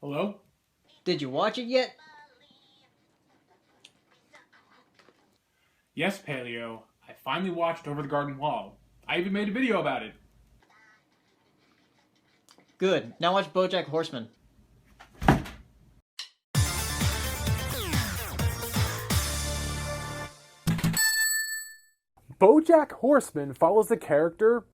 Hello? Did you watch it yet? Yes, Paleo. I finally watched Over the Garden Wall. I even made a video about it. Good. Now watch Bojack Horseman. Bojack Horseman follows the character,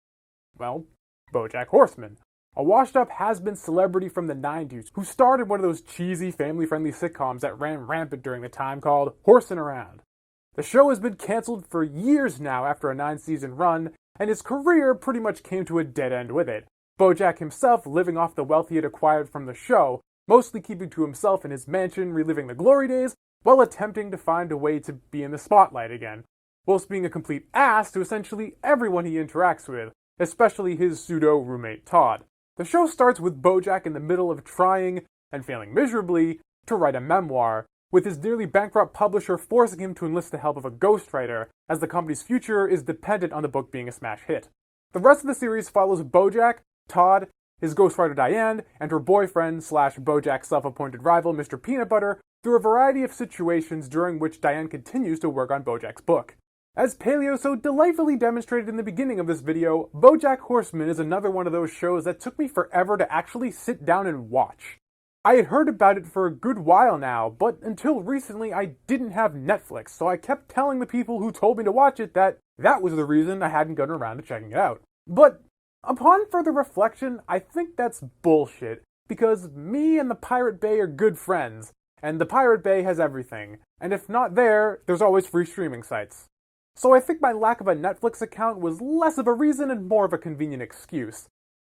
well, Bojack Horseman, a washed-up has-been celebrity from the 90s who starred in one of those cheesy, family-friendly sitcoms that ran rampant during the time called Horsin' Around. The show has been canceled for years now after a 9-season run, and his career pretty much came to a dead end with it. Bojack himself living off the wealth he had acquired from the show, mostly keeping to himself in his mansion reliving the glory days, while attempting to find a way to be in the spotlight again, whilst being a complete ass to essentially everyone he interacts with, especially his pseudo-roommate Todd. The show starts with Bojack in the middle of trying, and failing miserably, to write a memoir, with his nearly bankrupt publisher forcing him to enlist the help of a ghostwriter, as the company's future is dependent on the book being a smash hit. The rest of the series follows Bojack, Todd, his ghostwriter Diane, and her boyfriend slash Bojack's self-appointed rival Mr. Peanut Butter through a variety of situations during which Diane continues to work on Bojack's book. As Paleo so delightfully demonstrated in the beginning of this video, Bojack Horseman is another one of those shows that took me forever to actually sit down and watch. I had heard about it for a good while now, but until recently I didn't have Netflix, so I kept telling the people who told me to watch it that that was the reason I hadn't gotten around to checking it out. But upon further reflection, I think that's bullshit, because me and the Pirate Bay are good friends, and the Pirate Bay has everything, and if not there, there's always free streaming sites. So I think my lack of a Netflix account was less of a reason and more of a convenient excuse.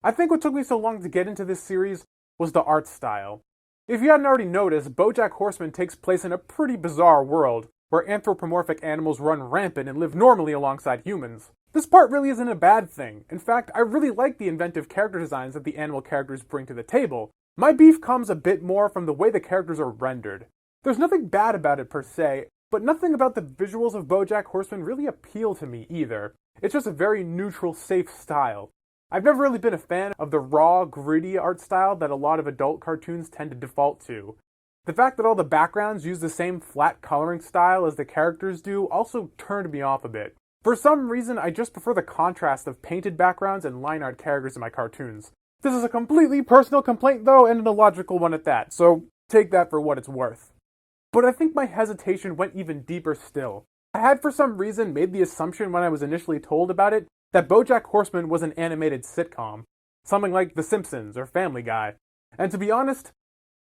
I think what took me so long to get into this series was the art style. If you hadn't already noticed, Bojack Horseman takes place in a pretty bizarre world, where anthropomorphic animals run rampant and live normally alongside humans. This part really isn't a bad thing. In fact, I really like the inventive character designs that the animal characters bring to the table. My beef comes a bit more from the way the characters are rendered. There's nothing bad about it per se, but nothing about the visuals of Bojack Horseman really appeal to me either. It's just a very neutral, safe style. I've never really been a fan of the raw, gritty art style that a lot of adult cartoons tend to default to. The fact that all the backgrounds use the same flat coloring style as the characters do also turned me off a bit. For some reason, I just prefer the contrast of painted backgrounds and line art characters in my cartoons. This is a completely personal complaint though, and an illogical one at that, so take that for what it's worth. But I think my hesitation went even deeper still. I had for some reason made the assumption when I was initially told about it that Bojack Horseman was an animated sitcom, something like The Simpsons or Family Guy. And to be honest,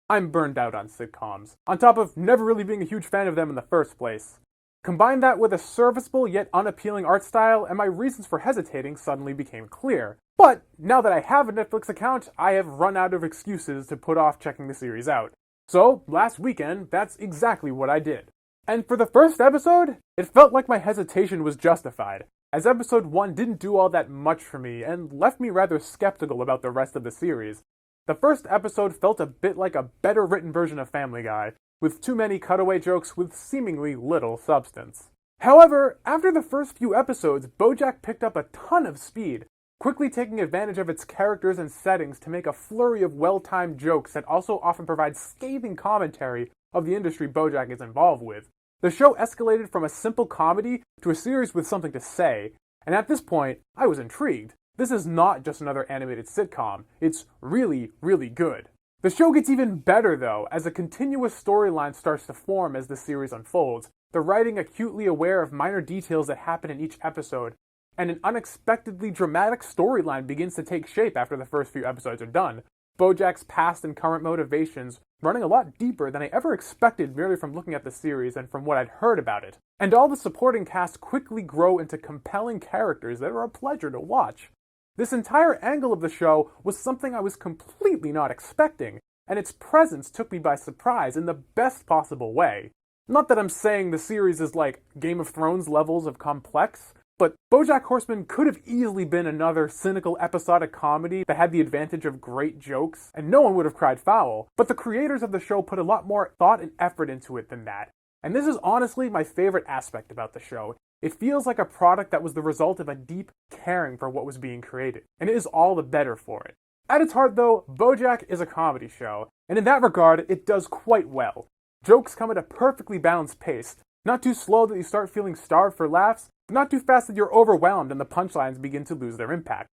I'm burned out on sitcoms, on top of never really being a huge fan of them in the first place. Combine that with a serviceable yet unappealing art style, and my reasons for hesitating suddenly became clear. But now that I have a Netflix account, I have run out of excuses to put off checking the series out. So, last weekend, that's exactly what I did. And for the first episode, it felt like my hesitation was justified, as episode 1 didn't do all that much for me and left me rather skeptical about the rest of the series. The first episode felt a bit like a better written version of Family Guy, with too many cutaway jokes with seemingly little substance. However, after the first few episodes, Bojack picked up a ton of speed, quickly taking advantage of its characters and settings to make a flurry of well-timed jokes that also often provide scathing commentary of the industry Bojack is involved with. The show escalated from a simple comedy to a series with something to say, and at this point, I was intrigued. This is not just another animated sitcom, it's really, really good. The show gets even better though, as a continuous storyline starts to form as the series unfolds, the writing acutely aware of minor details that happen in each episode, and an unexpectedly dramatic storyline begins to take shape after the first few episodes are done. Bojack's past and current motivations running a lot deeper than I ever expected merely from looking at the series and from what I'd heard about it. And all the supporting cast quickly grow into compelling characters that are a pleasure to watch. This entire angle of the show was something I was completely not expecting, and its presence took me by surprise in the best possible way. Not that I'm saying the series is like Game of Thrones levels of complex, but Bojack Horseman could have easily been another cynical episodic comedy that had the advantage of great jokes, and no one would have cried foul, but the creators of the show put a lot more thought and effort into it than that. And this is honestly my favorite aspect about the show. It feels like a product that was the result of a deep caring for what was being created, and it is all the better for it. At its heart though, Bojack is a comedy show, and in that regard, it does quite well. Jokes come at a perfectly balanced pace, not too slow that you start feeling starved for laughs, but not too fast that you're overwhelmed and the punchlines begin to lose their impact.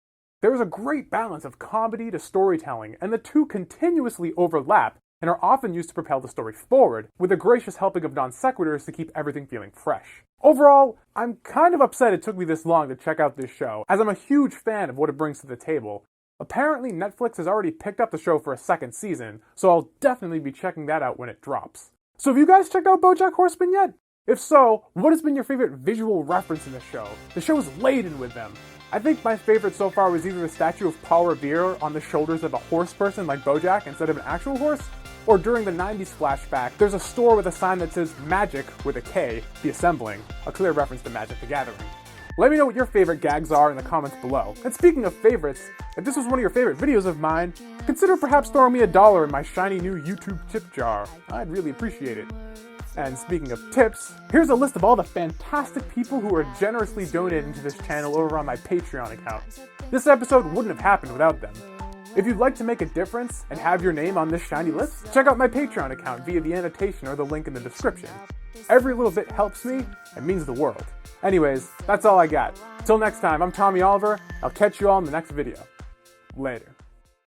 There is a great balance of comedy to storytelling, and the two continuously overlap and are often used to propel the story forward, with a gracious helping of non sequiturs to keep everything feeling fresh. Overall, I'm kind of upset it took me this long to check out this show, as I'm a huge fan of what it brings to the table. Apparently, Netflix has already picked up the show for a second season, so I'll definitely be checking that out when it drops. So have you guys checked out Bojack Horseman yet? If so, what has been your favorite visual reference in the show? The show is laden with them. I think my favorite so far was either the statue of Paul Revere on the shoulders of a horse person like Bojack instead of an actual horse, or during the 90s flashback, there's a store with a sign that says Magic with a K, the assembling, a clear reference to Magic the Gathering. Let me know what your favorite gags are in the comments below. And speaking of favorites, if this was one of your favorite videos of mine, consider perhaps throwing me $1 in my shiny new YouTube tip jar. I'd really appreciate it. And speaking of tips, here's a list of all the fantastic people who are generously donating to this channel over on my Patreon account. This episode wouldn't have happened without them. If you'd like to make a difference and have your name on this shiny list, check out my Patreon account via the annotation or the link in the description. Every little bit helps me and means the world. Anyways, that's all I got. Till next time, I'm Tommy Oliver. I'll catch you all in the next video. Later.